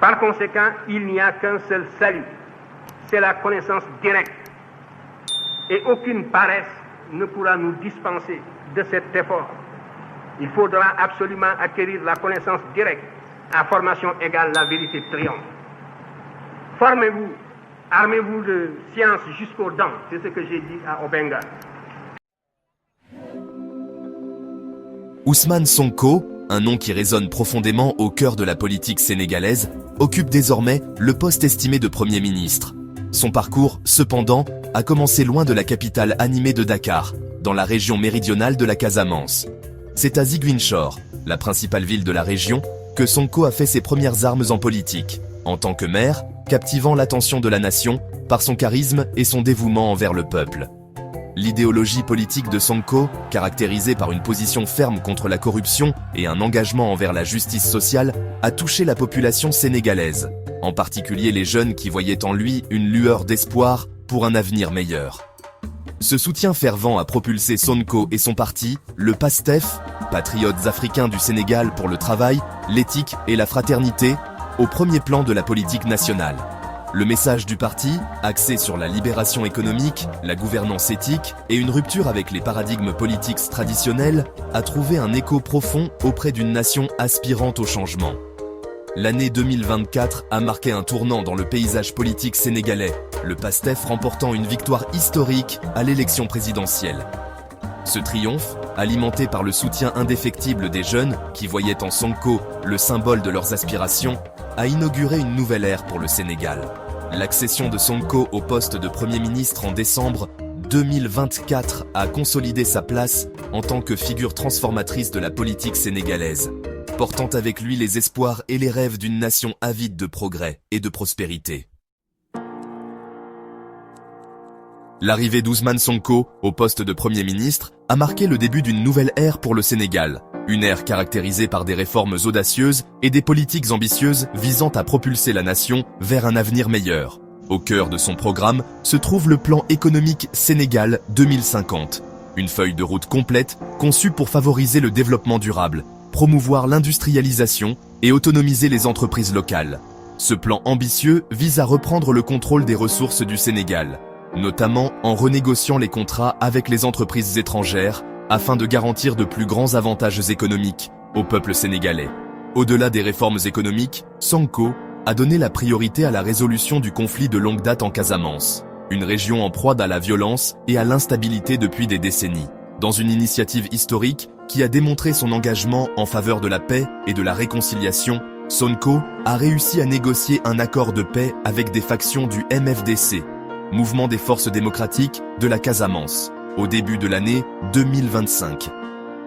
Par conséquent, il n'y a qu'un seul salut, c'est la connaissance directe. Et aucune paresse ne pourra nous dispenser de cet effort. Il faudra absolument acquérir la connaissance directe. À formation égale, la vérité triomphe. Formez-vous, armez-vous de science jusqu'aux dents, c'est ce que j'ai dit à Obenga. Ousmane Sonko, un nom qui résonne profondément au cœur de la politique sénégalaise, occupe désormais le poste estimé de Premier ministre. Son parcours, cependant, a commencé loin de la capitale animée de Dakar, dans la région méridionale de la Casamance. C'est à Ziguinchor, la principale ville de la région, que Sonko a fait ses premières armes en politique, en tant que maire, captivant l'attention de la nation par son charisme et son dévouement envers le peuple. L'idéologie politique de Sonko, caractérisée par une position ferme contre la corruption et un engagement envers la justice sociale, a touché la population sénégalaise, en particulier les jeunes qui voyaient en lui une lueur d'espoir pour un avenir meilleur. Ce soutien fervent a propulsé Sonko et son parti, le PASTEF, Patriotes africains du Sénégal pour le travail, l'éthique et la fraternité, au premier plan de la politique nationale. Le message du parti, axé sur la libération économique, la gouvernance éthique et une rupture avec les paradigmes politiques traditionnels, a trouvé un écho profond auprès d'une nation aspirante au changement. L'année 2024 a marqué un tournant dans le paysage politique sénégalais, le PASTEF remportant une victoire historique à l'élection présidentielle. Ce triomphe, alimenté par le soutien indéfectible des jeunes qui voyaient en Sonko le symbole de leurs aspirations, a inauguré une nouvelle ère pour le Sénégal. L'accession de Sonko au poste de Premier ministre en décembre 2024 a consolidé sa place en tant que figure transformatrice de la politique sénégalaise, portant avec lui les espoirs et les rêves d'une nation avide de progrès et de prospérité. L'arrivée d'Ousmane Sonko au poste de Premier ministre a marqué le début d'une nouvelle ère pour le Sénégal, une ère caractérisée par des réformes audacieuses et des politiques ambitieuses visant à propulser la nation vers un avenir meilleur. Au cœur de son programme se trouve le plan économique Sénégal 2050, une feuille de route complète conçue pour favoriser le développement durable, promouvoir l'industrialisation et autonomiser les entreprises locales. Ce plan ambitieux vise à reprendre le contrôle des ressources du Sénégal, notamment en renégociant les contrats avec les entreprises étrangères afin de garantir de plus grands avantages économiques au peuple sénégalais. Au-delà des réformes économiques, Sonko a donné la priorité à la résolution du conflit de longue date en Casamance, une région en proie à la violence et à l'instabilité depuis des décennies. Dans une initiative historique qui a démontré son engagement en faveur de la paix et de la réconciliation, Sonko a réussi à négocier un accord de paix avec des factions du MFDC, Mouvement des Forces Démocratiques de la Casamance, au début de l'année 2025.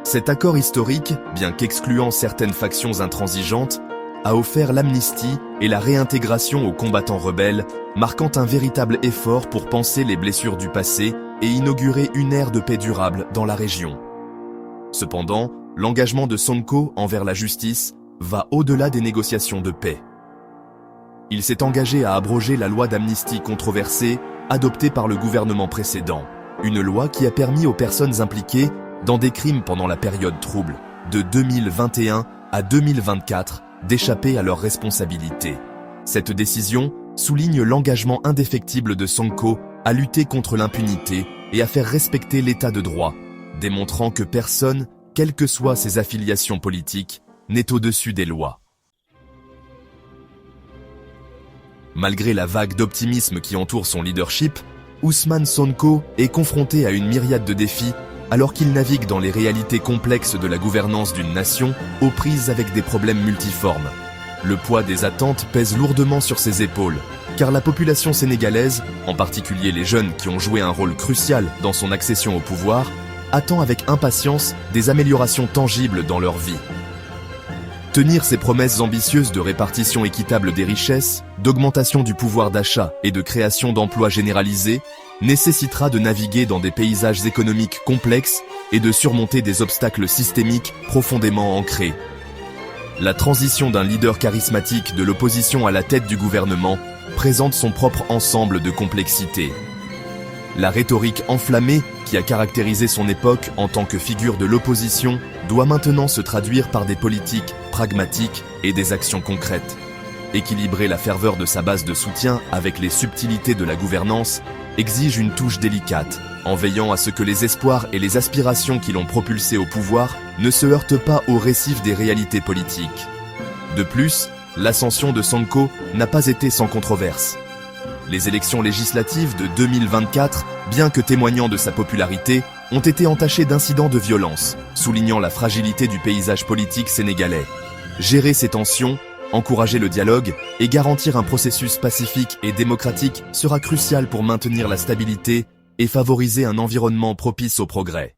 Cet accord historique, bien qu'excluant certaines factions intransigeantes, a offert l'amnistie et la réintégration aux combattants rebelles, marquant un véritable effort pour panser les blessures du passé et inaugurer une ère de paix durable dans la région. Cependant, l'engagement de Sonko envers la justice va au-delà des négociations de paix. Il s'est engagé à abroger la loi d'amnistie controversée adoptée par le gouvernement précédent. Une loi qui a permis aux personnes impliquées dans des crimes pendant la période trouble, de 2021 à 2024, d'échapper à leurs responsabilités. Cette décision souligne l'engagement indéfectible de Sonko à lutter contre l'impunité et à faire respecter l'état de droit, démontrant que personne, quelles que soient ses affiliations politiques, n'est au-dessus des lois. Malgré la vague d'optimisme qui entoure son leadership, Ousmane Sonko est confronté à une myriade de défis alors qu'il navigue dans les réalités complexes de la gouvernance d'une nation aux prises avec des problèmes multiformes. Le poids des attentes pèse lourdement sur ses épaules, car la population sénégalaise, en particulier les jeunes qui ont joué un rôle crucial dans son accession au pouvoir, attend avec impatience des améliorations tangibles dans leur vie. Tenir ses promesses ambitieuses de répartition équitable des richesses, d'augmentation du pouvoir d'achat et de création d'emplois généralisés nécessitera de naviguer dans des paysages économiques complexes et de surmonter des obstacles systémiques profondément ancrés. La transition d'un leader charismatique de l'opposition à la tête du gouvernement présente son propre ensemble de complexités. La rhétorique enflammée qui a caractérisé son époque en tant que figure de l'opposition doit maintenant se traduire par des politiques pragmatiques et des actions concrètes. Équilibrer la ferveur de sa base de soutien avec les subtilités de la gouvernance exige une touche délicate, en veillant à ce que les espoirs et les aspirations qui l'ont propulsé au pouvoir ne se heurtent pas au récif des réalités politiques. De plus, l'ascension de Sonko n'a pas été sans controverse. Les élections législatives de 2024, bien que témoignant de sa popularité, ont été entachées d'incidents de violence, soulignant la fragilité du paysage politique sénégalais. Gérer ces tensions, encourager le dialogue et garantir un processus pacifique et démocratique sera crucial pour maintenir la stabilité et favoriser un environnement propice au progrès.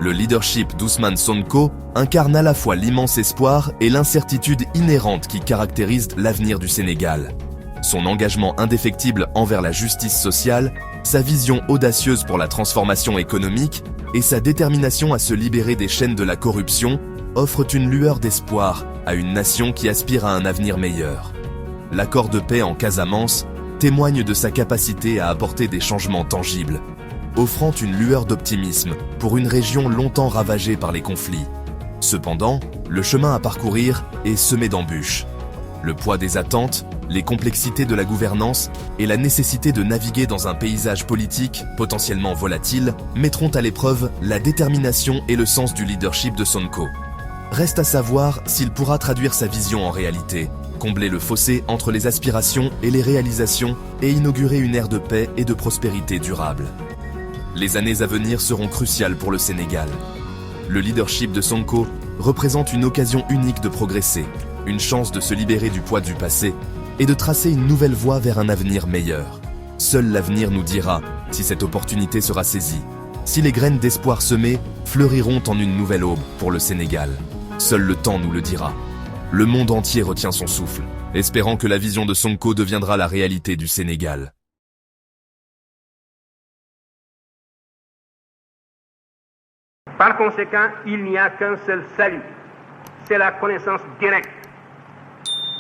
Le leadership d'Ousmane Sonko incarne à la fois l'immense espoir et l'incertitude inhérente qui caractérise l'avenir du Sénégal. Son engagement indéfectible envers la justice sociale, sa vision audacieuse pour la transformation économique et sa détermination à se libérer des chaînes de la corruption offrent une lueur d'espoir à une nation qui aspire à un avenir meilleur. L'accord de paix en Casamance témoigne de sa capacité à apporter des changements tangibles, offrant une lueur d'optimisme pour une région longtemps ravagée par les conflits. Cependant, le chemin à parcourir est semé d'embûches. Le poids des attentes, les complexités de la gouvernance et la nécessité de naviguer dans un paysage politique potentiellement volatile mettront à l'épreuve la détermination et le sens du leadership de Sonko. Reste à savoir s'il pourra traduire sa vision en réalité, combler le fossé entre les aspirations et les réalisations et inaugurer une ère de paix et de prospérité durable. Les années à venir seront cruciales pour le Sénégal. Le leadership de Sonko représente une occasion unique de progresser, une chance de se libérer du poids du passé et de tracer une nouvelle voie vers un avenir meilleur. Seul l'avenir nous dira si cette opportunité sera saisie, si les graines d'espoir semées fleuriront en une nouvelle aube pour le Sénégal. Seul le temps nous le dira. Le monde entier retient son souffle, espérant que la vision de Sonko deviendra la réalité du Sénégal. Par conséquent, il n'y a qu'un seul salut, c'est la connaissance directe.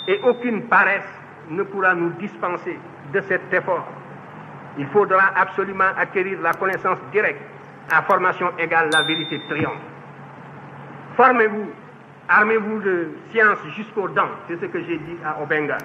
Et aucune paresse ne pourra nous dispenser de cet effort. Il faudra absolument acquérir la connaissance directe. À formation égale, la vérité triomphe. Formez-vous, armez-vous de science jusqu'aux dents, c'est ce que j'ai dit à Obenga.